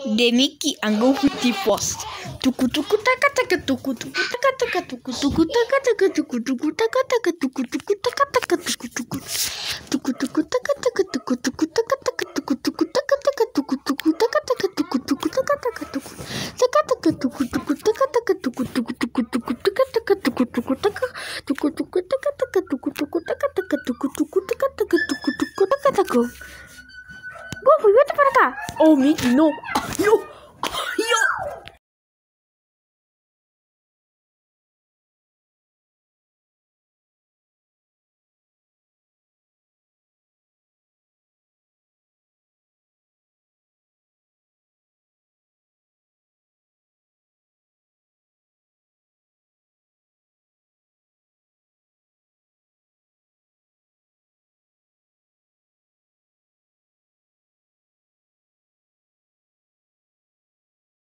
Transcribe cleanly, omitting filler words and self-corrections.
The Mickey and go with the first. Tuku tuku taka taka tuku tuku taka taka tuku tuku taka taka tuku tuku taka taka tuku tuku taka taka tuku tuku tuku tuku taka taka tuku tuku taka taka tuku tuku taka taka tuku tuku taka taka tuku tuku taka taka tuku taka taka tuku tuku taka taka tuku tuku tuku tuku taka taka tuku tuku taka tuku tuku taka taka tuku tuku taka taka tuku tuku taka taka tuku tuku taka taka. Go, vete para acá. Oh, Mickey, no. No.